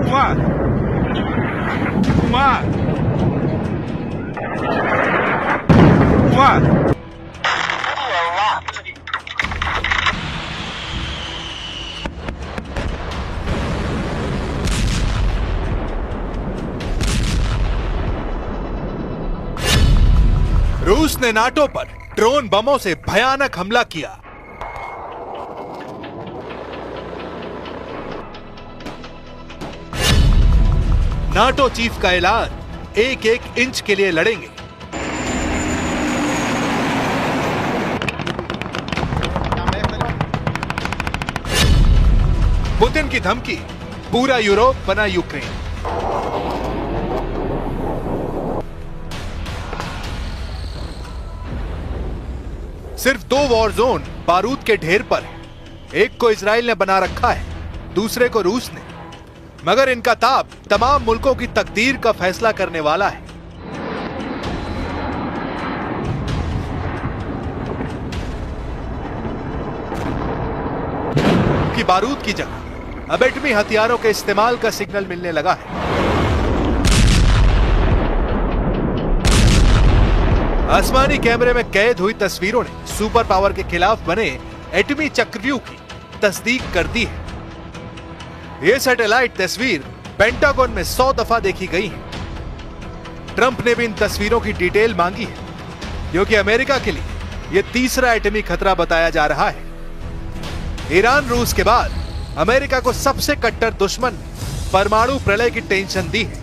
कुमार कुमार कुमार रूस ने नाटो पर ड्रोन बमों से भयानक हमला किया। नाटो चीफ का ऐलान, एक एक इंच के लिए लड़ेंगे। पुतिन की धमकी, पूरा यूरोप बना यूक्रेन। सिर्फ 2 वॉर जोन बारूद के ढेर पर है। एक को इजराइल ने बना रखा है, दूसरे को रूस ने। मगर इनका ताप तमाम मुल्कों की तकदीर का फैसला करने वाला है। कि बारूद की जगह अब एटमी हथियारों के इस्तेमाल का सिग्नल मिलने लगा है। आसमानी कैमरे में कैद हुई तस्वीरों ने सुपर पावर के खिलाफ बने एटमी चक्रव्यूह की तस्दीक कर दी है। ये सैटेलाइट तस्वीर पेंटागन में 100 दफा देखी गई है। ट्रंप ने भी इन तस्वीरों की डिटेल मांगी है, क्योंकि अमेरिका के लिए यह तीसरा एटमी खतरा बताया जा रहा है। ईरान रूस के बाद अमेरिका को सबसे कट्टर दुश्मन परमाणु प्रलय की टेंशन दी है।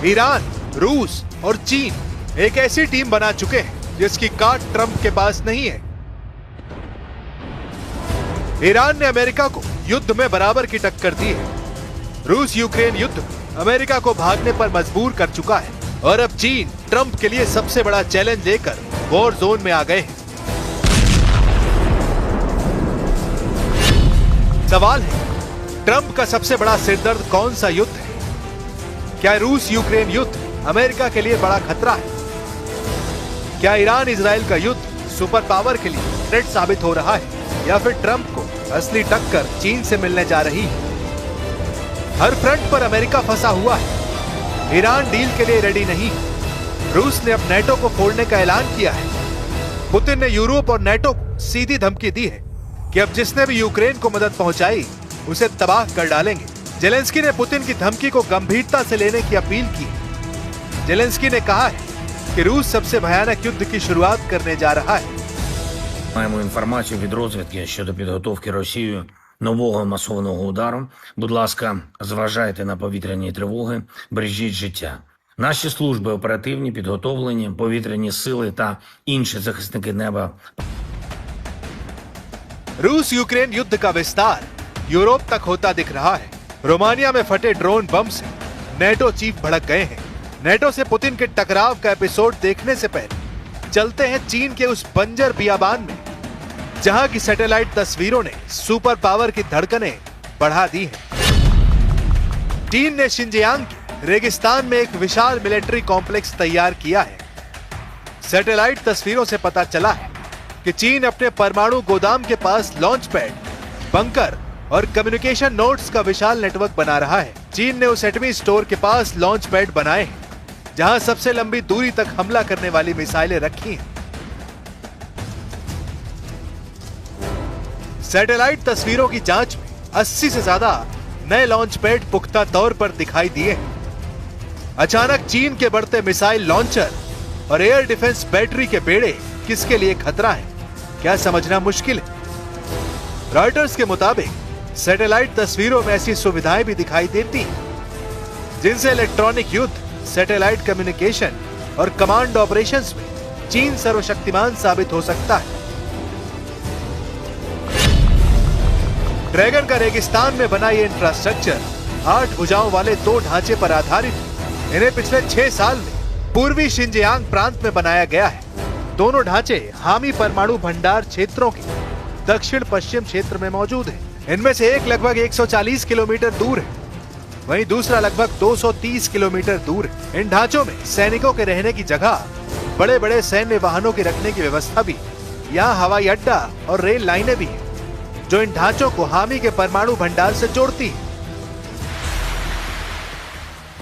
ईरान, रूस और चीन एक ऐसी टीम बना चुके हैं जिसकी काट ट्रंप के पास नहीं है। ईरान ने अमेरिका को युद्ध में बराबर की टक्कर दी है। रूस यूक्रेन युद्ध अमेरिका को भागने पर मजबूर कर चुका है और अब चीन ट्रंप के लिए सबसे बड़ा चैलेंज लेकर वॉर जोन में आ गए हैं। सवाल है, ट्रंप का सबसे बड़ा सिरदर्द कौन सा युद्ध है? क्या रूस यूक्रेन युद्ध अमेरिका के लिए बड़ा खतरा है? क्या ईरान इजराइल का युद्ध सुपर पावर के लिए थ्रेट साबित हो रहा है, या फिर ट्रंप को असली टक्कर चीन से मिलने जा रही है? हर फ्रंट पर अमेरिका फंसा हुआ है। ईरान डील के लिए रेडी नहीं। रूस ने अब नेटो को फोड़ने का ऐलान किया है। पुतिन ने यूरोप और नेटो को सीधी धमकी दी है कि अब जिसने भी यूक्रेन को मदद पहुंचाई उसे तबाह कर डालेंगे। जेलेंस्की ने पुतिन की धमकी को गंभीरता से लेने की अपील की। जेलेंस्की ने कहा है कि रूस सबसे भयानक युद्ध की शुरुआत करने जा रहा है। Маємо інформацію від розвідки щодо підготовки Росією нового масованого удару. Будь ласка, зважайте на повітряні тривоги, бережіть життя. Наші служби оперативні, підготовлені, повітряні сили та інші захисники неба. रूस यूक्रेन युद्ध का विस्तार यूरोप तक होता दिख रहा है। रोमानिया में फटे ड्रोन बम से नेटो चीफ भड़क गए हैं। नेटो से पुतिन के टकराव का एपिसोड देखने से पहले चलते हैं चीन के उस बंजर बियाबान में, जहां की सैटेलाइट तस्वीरों ने सुपर पावर की धड़कनें बढ़ा दी हैं। चीन ने शिनजियांग के रेगिस्तान में एक विशाल मिलिट्री कॉम्प्लेक्स तैयार किया है। सैटेलाइट तस्वीरों से पता चला है कि चीन अपने परमाणु गोदाम के पास लॉन्च पैड, बंकर और कम्युनिकेशन नोड्स का विशाल नेटवर्क बना रहा है। चीन ने उस एटमी स्टोर के पास लॉन्च पैड बनाए हैं, जहां सबसे लंबी दूरी तक हमला करने वाली मिसाइलें रखी हैं। सैटेलाइट तस्वीरों की जांच में 80 से ज्यादा नए लॉन्च पैड पुख्ता तौर पर दिखाई दिए हैं। अचानक चीन के बढ़ते मिसाइल लॉन्चर और एयर डिफेंस बैटरी के बेड़े किसके लिए खतरा है, क्या समझना मुश्किल है। रॉयटर्स के मुताबिक सैटेलाइट तस्वीरों में ऐसी सुविधाएं भी दिखाई देती हैं जिनसे इलेक्ट्रॉनिक युद्ध, सैटेलाइट कम्युनिकेशन और कमांड ऑपरेशंस में चीन सर्वशक्तिमान साबित हो सकता है। ड्रैगन का रेगिस्तान में बना ये इंफ्रास्ट्रक्चर 8 भुजाओं वाले 2 ढांचे पर आधारित है। इन्हें पिछले 6 साल में पूर्वी शिनजियांग प्रांत में बनाया गया है। दोनों ढांचे हामी परमाणु भंडार क्षेत्रों के दक्षिण पश्चिम क्षेत्र में मौजूद है। इनमें से एक लगभग 140 किलोमीटर दूर है, वहीं दूसरा लगभग 230 किलोमीटर दूर है। इन ढांचों में सैनिकों के रहने की जगह, बड़े बड़े सैन्य वाहनों के रखने की व्यवस्था भी, यहाँ हवाई अड्डा और रेल लाइनें भी हैं। जो इन ढांचों को हामी के परमाणु भंडार से जोड़ती है।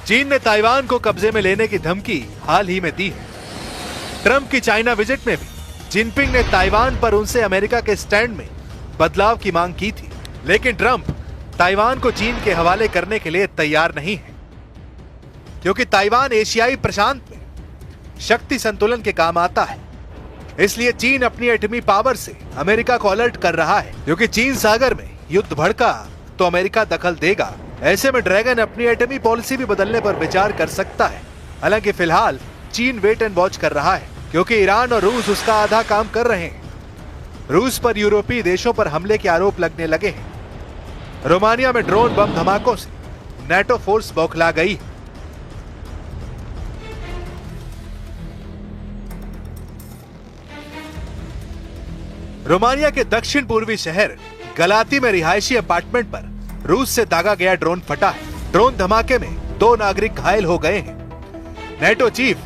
चीन ने ताइवान को कब्जे में लेने की धमकी हाल ही में दी है। ट्रंप की चाइना विजिट में भी जिनपिंग ने ताइवान पर उनसे अमेरिका के स्टैंड में बदलाव की मांग की थी, लेकिन ट्रंप ताइवान को चीन के हवाले करने के लिए तैयार नहीं है, क्योंकि ताइवान एशियाई प्रशांत में शक्ति संतुलन के काम आता है। इसलिए चीन अपनी एटमी पावर से अमेरिका को अलर्ट कर रहा है, क्योंकि चीन सागर में युद्ध भड़का तो अमेरिका दखल देगा। ऐसे में ड्रैगन अपनी एटमी पॉलिसी भी बदलने पर विचार कर सकता है। हालांकि फिलहाल चीन वेट एंड वॉच कर रहा है, क्योंकि ईरान और रूस उसका आधा काम कर रहे हैं। रूस पर यूरोपीय देशों पर हमले के आरोप लगने लगे हैं। रोमानिया में ड्रोन बम धमाकों से नेटो फोर्स बौखला गई। रोमानिया के दक्षिण पूर्वी शहर गलाती में रिहायशी अपार्टमेंट पर रूस से दागा गया ड्रोन फटा है। ड्रोन धमाके में 2 नागरिक घायल हो गए हैं। नेटो चीफ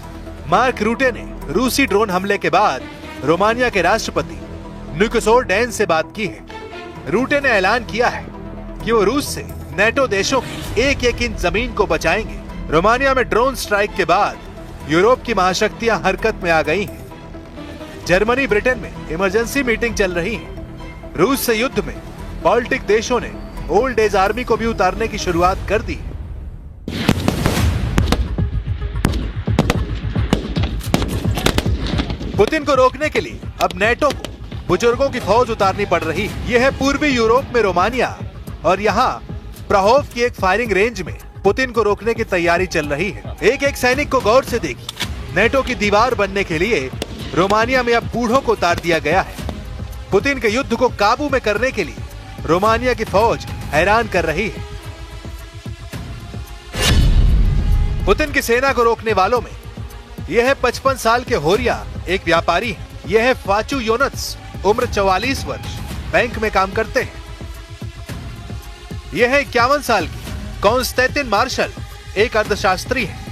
मार्क रूटे ने रूसी ड्रोन हमले के बाद रोमानिया के राष्ट्रपति निकोसोर डैन से बात की है। रूटे ने ऐलान किया है कि वो रूस से नेटो देशों की 1-1 इंच जमीन को बचाएंगे। रोमानिया में ड्रोन स्ट्राइक के बाद यूरोप की महाशक्तियां हरकत में आ गई हैं। जर्मनी ब्रिटेन में इमरजेंसी मीटिंग चल रही है। रूस से युद्ध में बाल्टिक देशों ने ओल्ड एज आर्मी को भी उतारने की शुरुआत कर दी। पुतिन को रोकने के लिए अब नेटो को बुजुर्गों की फौज उतारनी पड़ रही है। यह है पूर्वी यूरोप में रोमानिया, और यहाँ प्रहोव की एक फायरिंग रेंज में पुतिन को रोकने की तैयारी चल रही है। एक सैनिक को गौर से देखिए। नेटो की दीवार बनने के लिए रोमानिया में अब बूढ़ों को उतार दिया गया है। पुतिन के युद्ध को काबू में करने के लिए रोमानिया की फौज हैरान कर रही है। पुतिन की सेना को रोकने वालों में यह है 55 साल के होरिया एक व्यापारी है। यह है फाचू योनत्स, उम्र 44 वर्ष, बैंक में काम करते हैं। यह है 51 साल की कॉन्स्टेंटिन मार्शल, एक अर्थशास्त्री है।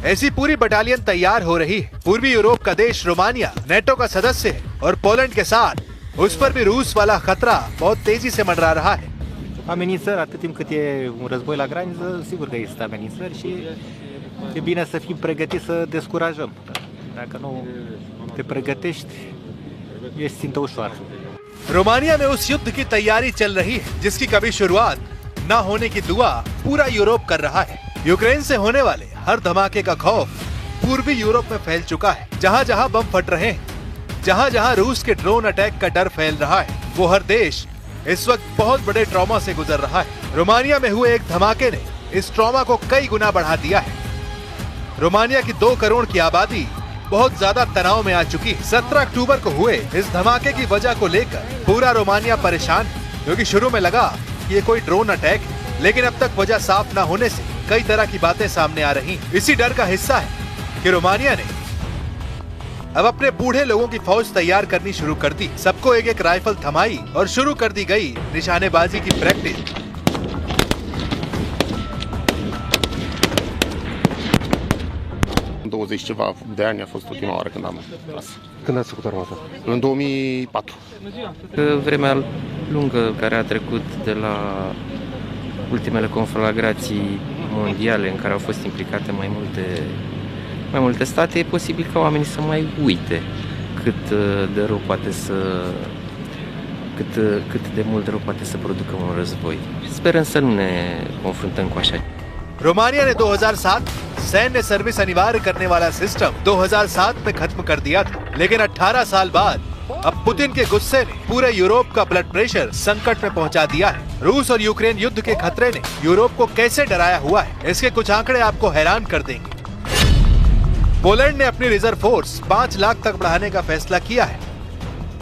ऐसी पूरी बटालियन तैयार हो रही है। पूर्वी यूरोप का देश रोमानिया नेटो का सदस्य है, और पोलैंड के साथ उस पर भी रूस वाला खतरा बहुत तेजी से मंडरा रहा है। Amenințări, atât timp cât e un război la graniță, sigur că există amenințări și e bine să fim pregătiți să descurajăm. Dacă nu te pregătești, ești țintă ușoară. Romania में उस युद्ध की तैयारी चल रही है जिसकी कभी शुरुआत न होने की दुआ पूरा यूरोप कर रहा है। यूक्रेन से होने वाले हर धमाके का खौफ पूर्वी यूरोप में फैल चुका है। जहाँ जहाँ बम फट रहे हैं, जहाँ जहाँ रूस के ड्रोन अटैक का डर फैल रहा है, वो हर देश इस वक्त बहुत बड़े ट्रॉमा से गुजर रहा है। रोमानिया में हुए एक धमाके ने इस ट्रॉमा को कई गुना बढ़ा दिया है। रोमानिया की 2 करोड़ की आबादी बहुत ज्यादा तनाव में आ चुकी है। 17 अक्टूबर को हुए इस धमाके की वजह को लेकर पूरा रोमानिया परेशान है, क्योंकि शुरू में लगा कि ये कोई ड्रोन अटैक है, लेकिन अब तक वजह साफ न होने से कई तरह की बातें सामने आ रही हैं। इसी डर का हिस्सा है कि रोमानिया ने अब अपने बूढ़े लोगों की फौज तैयार करनी शुरू कर दी। सबको एक राइफल थमाई और शुरू कर दी गई निशानेबाजी की practice. 20 ceva de ani a fost ultima oară când am tras. Când ați făcut armata? În 2004. Vremea lungă care a trecut de la ultimele conflagrații mondiale în care au fost implicate mai multe state, e posibil ca oamenii să mai uite cât de mult rău poate să producă un război. Sperăm să nu ne confruntăm cu așa. Romania ने 2007 सैन्य service अनिवार्य करने वाला system 2007 में खत्म कर दिया था, लेकिन 18 साल बाद अब पुतिन के गुस्से ने पूरे यूरोप का ब्लड प्रेशर संकट में पहुंचा दिया है। रूस और यूक्रेन युद्ध के खतरे ने यूरोप को कैसे डराया हुआ है, इसके कुछ आंकड़े आपको हैरान कर देंगे। पोलैंड ने अपनी रिजर्व फोर्स 5 लाख तक बढ़ाने का फैसला किया है।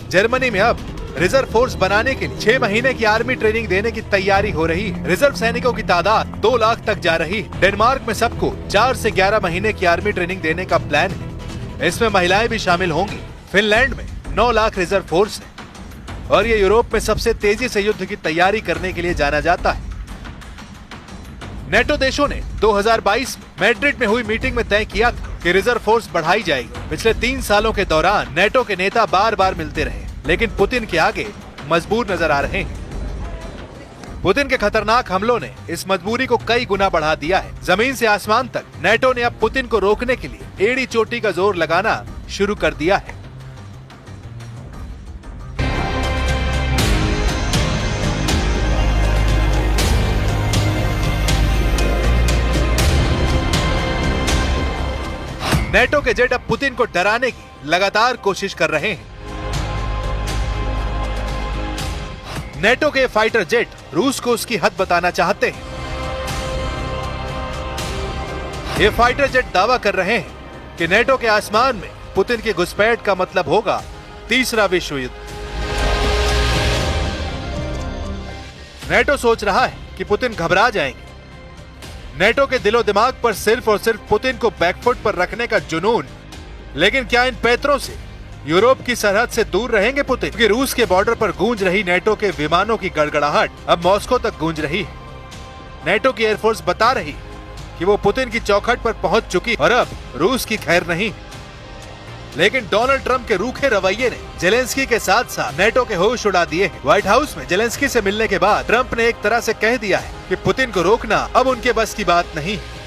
जर्मनी में अब रिजर्व फोर्स बनाने के लिए 6 महीने की आर्मी ट्रेनिंग देने की तैयारी हो रही है। रिजर्व सैनिकों की तादाद 2 लाख तक जा रही है। डेनमार्क में सबको 4 से 11 महीने की आर्मी ट्रेनिंग देने का प्लान है। इसमें महिलाएं भी शामिल होंगी। फिनलैंड में 9 लाख रिजर्व फोर्स है और ये यूरोप में सबसे तेजी से युद्ध की तैयारी करने के लिए जाना जाता है। नेटो देशों ने 2022 में मैड्रिड में हुई मीटिंग में तय किया था कि रिजर्व फोर्स बढ़ाई जाएगी। पिछले 3 सालों के दौरान नेटो के नेता बार बार मिलते रहे, लेकिन पुतिन के आगे मजबूर नजर आ रहे हैं। पुतिन के खतरनाक हमलों ने इस मजबूरी को कई गुना बढ़ा दिया है। जमीन से आसमान तक नेटो ने अब पुतिन को रोकने के लिए एड़ी चोटी का जोर लगाना शुरू कर दिया है। नेटो के जेट अब पुतिन को डराने की लगातार कोशिश कर रहे हैं। नेटो के फाइटर जेट रूस को उसकी हद बताना चाहते हैं। ये फाइटर जेट दावा कर रहे हैं कि नेटो के आसमान में पुतिन की घुसपैठ का मतलब होगा तीसरा विश्व युद्ध। नेटो सोच रहा है कि पुतिन घबरा जाएंगे। नेटो के दिलो दिमाग पर सिर्फ और सिर्फ पुतिन को बैकफुट पर रखने का जुनून, लेकिन क्या इन पैतरों से यूरोप की सरहद से दूर रहेंगे पुतिन? क्योंकि रूस के बॉर्डर पर गूंज रही नेटो के विमानों की गड़गड़ाहट अब मॉस्को तक गूंज रही है। नेटो की एयरफोर्स बता रही कि वो पुतिन की चौखट पर पहुंच चुकी और अब रूस की खैर नहीं। लेकिन डोनाल्ड ट्रंप के रूखे रवैये ने जेलेंस्की के साथ साथ नेटो के होश उड़ा दिए हैं। व्हाइट हाउस में जेलेंस्की से मिलने के बाद ट्रंप ने एक तरह से कह दिया है कि पुतिन को रोकना अब उनके बस की बात नहीं है।